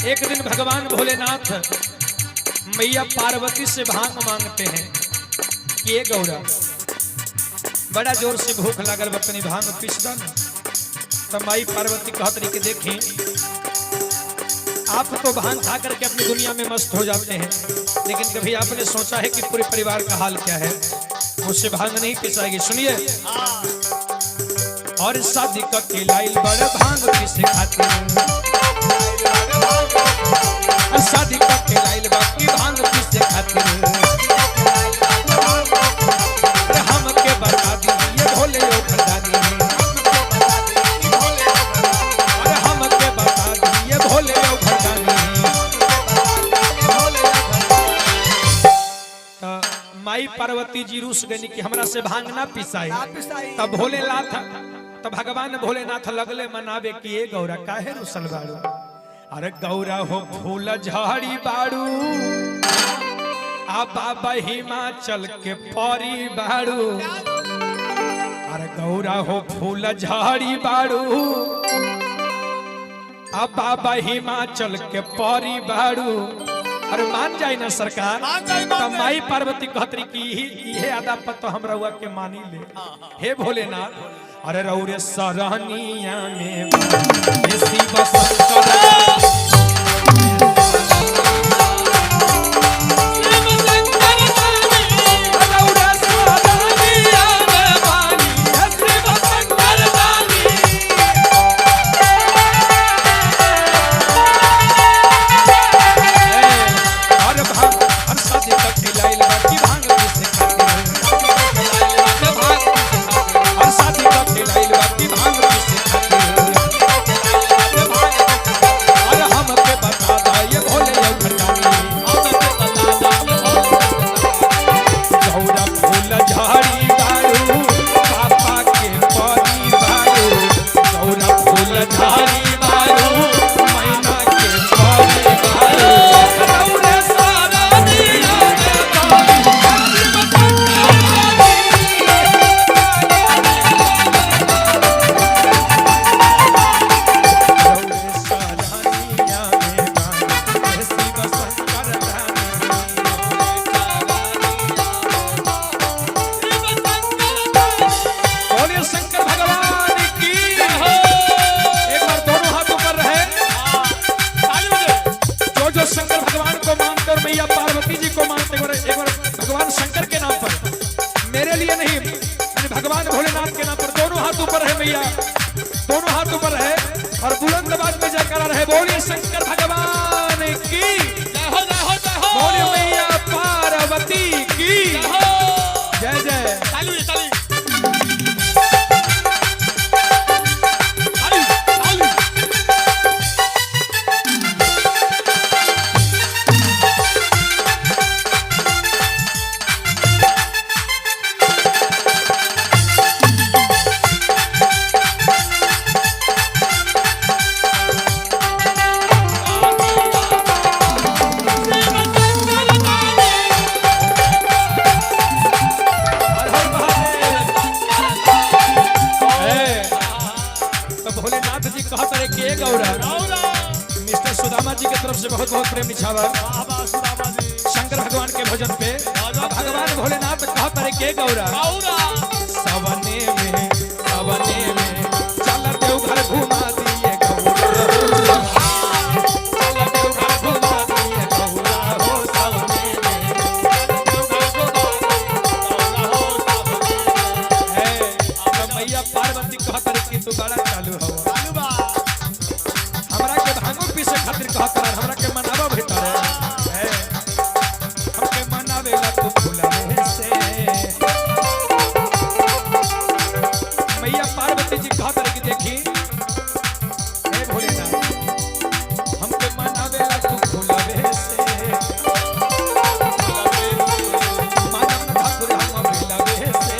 एक दिन भगवान भोलेनाथ मैया पार्वती से भांग मांगते हैं कि ये गौरा बड़ा जोर से भूख लागल बतनी भांग पिसदा न। तो माई पार्वती कहत रही कि देखी आप तो भांग खा करके अपनी दुनिया में मस्त हो जाते हैं, लेकिन कभी आपने सोचा है कि पूरे परिवार का हाल क्या है? मुझसे भांग नहीं पिसाएगी। सुनिए, और शादी के लाइल बड़ भांग पिसे खाती, शादी के लाइल बाकी भांग पिसे खाती, हम के बता दीजिए भोले यो खजानी, अरे हम के बता दीजिए भोले यो खजानी। माई पार्वती जी रूस गई कि हमरा से भांग ना पिसाई। तब भोलेनाथ, तो भगवान भोलेनाथ लगले मनावे कि ये गौरा काहे रुसल बाड़ू? अरे गौरा हो फूल झाड़ी बाड़ू, आ बाबा हिमाचल के परी बाड़ू। अरे गौरा हो फूल झाड़ी बाड़ू, आ बाबा हिमाचल के परी बाड़ू। अरे मान जाए ना सरकार। तो माई पार्वती कहतरी की ये आदा पर तो हम रउआ के मानी ले। हे भोलेनाथ, अरे रउरे सरहनिया में शिव शंकर भगवान भोलेनाथ के नाम पर दोनों हाथ ऊपर है मैया, दोनों हाथ ऊपर है और बुलंद आवाज में जयकारा रहे। बोलिए शंकर भगवान की, बोलिए मैया पार्वती की जय जय। मिस्टर सुदामा जी की तरफ से बहुत बहुत प्रेम निछावर शंकर भगवान के भजन पे। भगवान भोलेनाथ कहत रहे के गौरा सवने में चल देवघर घुमा दिए गौरा, चल देवघर घुमा दिए गौरा हो सवने में। मैया पार्वती कहत रहे कि तू बड़ा चालू हो, खातिर कहत रहा हमरा के मनावा भेटर है, हमके मनावेला तू फुलावे से। मैया पार्वती जी कहत रही कि देखी हे भोलेनाथ, हमके मनावेला तू फुलावे से, मानव न ठाकुर हम मिलावे से।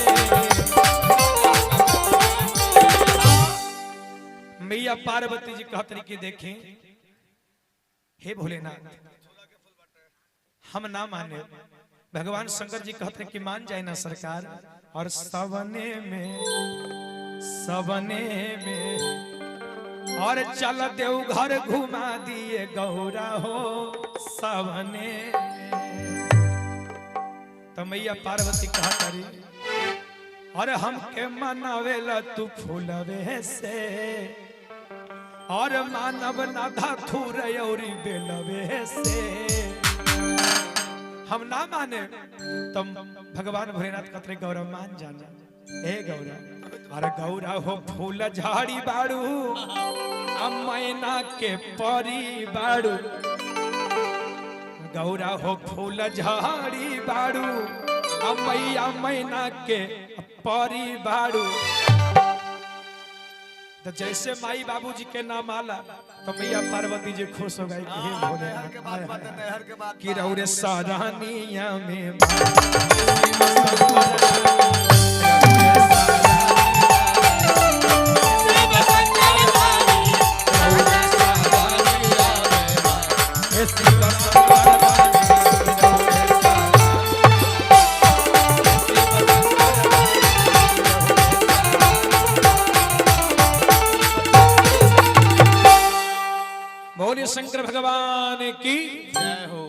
मैया पार्वती जी कहत रही कि देखी हे भोलेनाथ, हम ना माने। भगवान शंकर जी कहते हैं कि मान जाए ना सरकार। और सवने में और चल देव घर घुमा दिए गौरा हो सवने। तो मैया पार्वती कहा करी और हमके मनावेला तू फूलवे से और मानव ना धाथुर औरी बेलवे से। हम ना माने तुम भगवान भोलेनाथ कतरे गौरा मान जाना। हे गौरा अरे गौरा हो फूल झाड़ी बाड़ू मैना के परी बाड़ू। गौरा हो फूल झाड़ी बाड़ू मैया मैना के परी बाड़ू। तो जैसे माई बाबूजी के नाम आला तो मैया पार्वती जी खुश हो गई कि रौरे सरानिया में शंकर भगवान की जय हो।